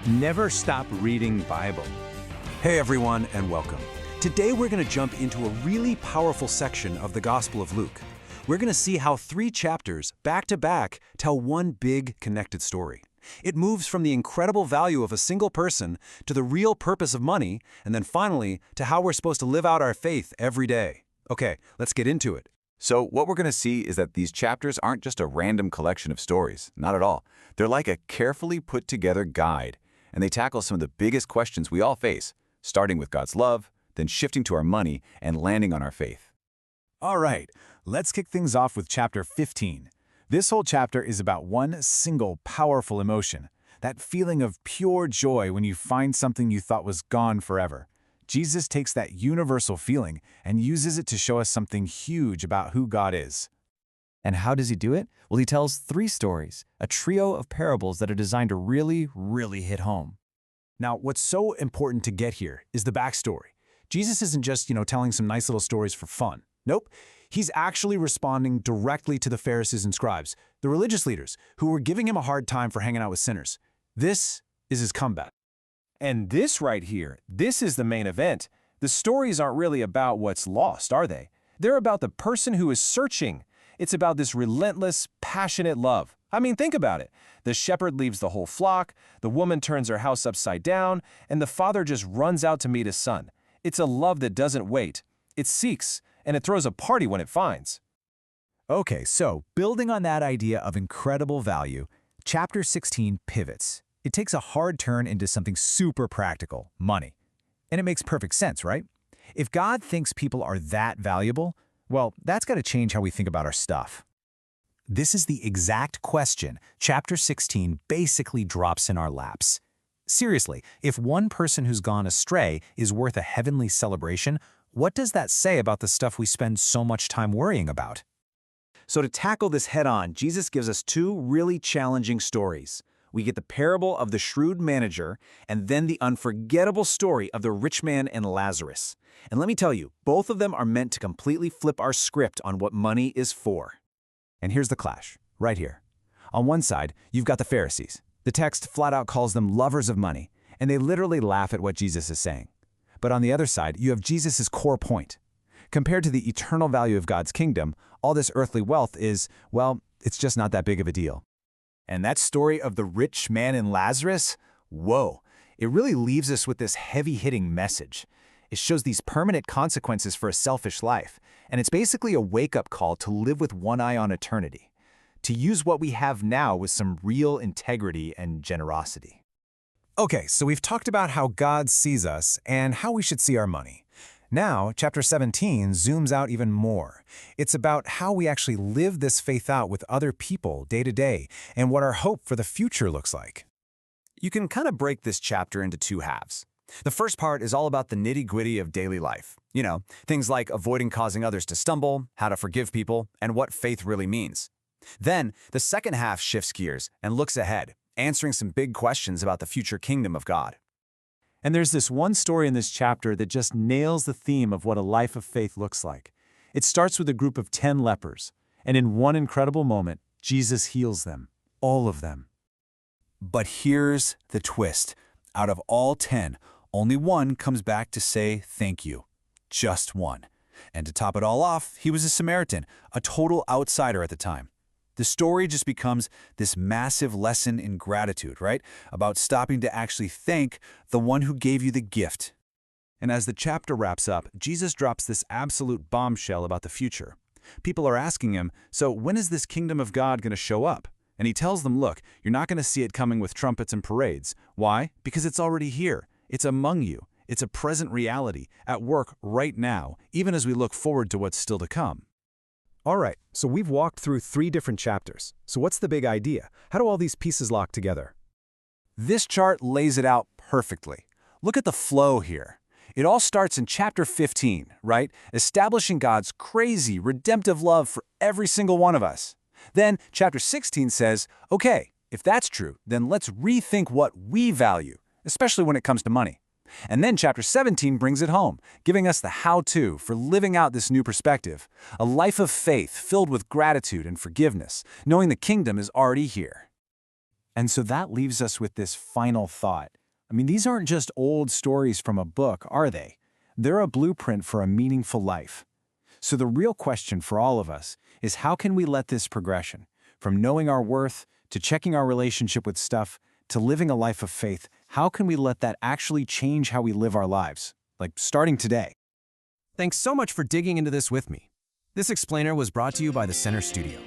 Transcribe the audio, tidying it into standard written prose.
Never stop reading Bible. Hey everyone, and welcome. Today we're going to jump into a really powerful section of the Gospel of Luke. We're going to see how 3 chapters, back to back, tell one big connected story. It moves from the incredible value of a single person to the real purpose of money, and then finally to how we're supposed to live out our faith every day. Okay, let's get into it. So what we're going to see is that these chapters aren't just a random collection of stories, not at all. They're like a carefully put together guide, and they tackle some of the biggest questions we all face, starting with God's love, then shifting to our money, and landing on our faith. All right, let's kick things off with chapter 15. This whole chapter is about one single powerful emotion, that feeling of pure joy when you find something you thought was gone forever. Jesus takes that universal feeling and uses it to show us something huge about who God is. And how does he do it? Well, he tells 3 stories, a trio of parables that are designed to really hit home. Now, what's so important to get here is the backstory. Jesus isn't just, telling some nice little stories for fun. Nope. He's actually responding directly to the Pharisees and scribes, the religious leaders, who were giving him a hard time for hanging out with sinners. This is his comeback. And this right here, this is the main event. The stories aren't really about what's lost, are they? They're about the person who is searching. It's about this relentless, passionate love. I mean, think about it. The shepherd leaves the whole flock, the woman turns her house upside down, and the father just runs out to meet his son. It's a love that doesn't wait. It seeks, and it throws a party when it finds. Okay, so building on that idea of incredible value, chapter 16 pivots. It takes a hard turn into something super practical, money. And it makes perfect sense, right? If God thinks people are that valuable, well, that's got to change how we think about our stuff. This is the exact question chapter 16 basically drops in our laps. Seriously, if one person who's gone astray is worth a heavenly celebration, what does that say about the stuff we spend so much time worrying about? So to tackle this head-on, Jesus gives us 2 really challenging stories. We get the parable of the shrewd manager, and then the unforgettable story of the rich man and Lazarus. And let me tell you, both of them are meant to completely flip our script on what money is for. And here's the clash, right here. On one side, you've got the Pharisees. The text flat out calls them lovers of money, and they literally laugh at what Jesus is saying. But on the other side, you have Jesus' core point. Compared to the eternal value of God's kingdom, all this earthly wealth is, well, it's just not that big of a deal. And that story of the rich man and Lazarus, whoa, it really leaves us with this heavy-hitting message. It shows these permanent consequences for a selfish life, and it's basically a wake-up call to live with one eye on eternity, to use what we have now with some real integrity and generosity. Okay, so we've talked about how God sees us and how we should see our money. Now, chapter 17 zooms out even more. It's about how we actually live this faith out with other people day to day and what our hope for the future looks like. You can kind of break this chapter into 2 halves. The first part is all about the nitty-gritty of daily life. Things like avoiding causing others to stumble, how to forgive people, and what faith really means. Then, the second half shifts gears and looks ahead, answering some big questions about the future kingdom of God. And there's this one story in this chapter that just nails the theme of what a life of faith looks like. It starts with a group of 10 lepers, and in one incredible moment, Jesus heals them, all of them. But here's the twist. Out of all 10, only one comes back to say thank you. Just one. And to top it all off, he was a Samaritan, a total outsider at the time. The story just becomes this massive lesson in gratitude, right? About stopping to actually thank the one who gave you the gift. And as the chapter wraps up, Jesus drops this absolute bombshell about the future. People are asking him, so when is this kingdom of God going to show up? And he tells them, look, you're not going to see it coming with trumpets and parades. Why? Because it's already here. It's among you. It's a present reality, at work right now, even as we look forward to what's still to come. All right, so we've walked through 3 different chapters. So what's the big idea? How do all these pieces lock together? This chart lays it out perfectly. Look at the flow here. It all starts in chapter 15, right? Establishing God's crazy, redemptive love for every single one of us. Then chapter 16 says, okay, if that's true, then let's rethink what we value, especially when it comes to money. And then chapter 17 brings it home, giving us the how-to for living out this new perspective, a life of faith filled with gratitude and forgiveness, knowing the kingdom is already here. And so that leaves us with this final thought. I mean, these aren't just old stories from a book, are they? They're a blueprint for a meaningful life. So the real question for all of us is, how can we let this progression, from knowing our worth to checking our relationship with stuff to living a life of faith, how can we let that actually change how we live our lives? Like starting today. Thanks so much for digging into this with me. This explainer was brought to you by the Center Studio.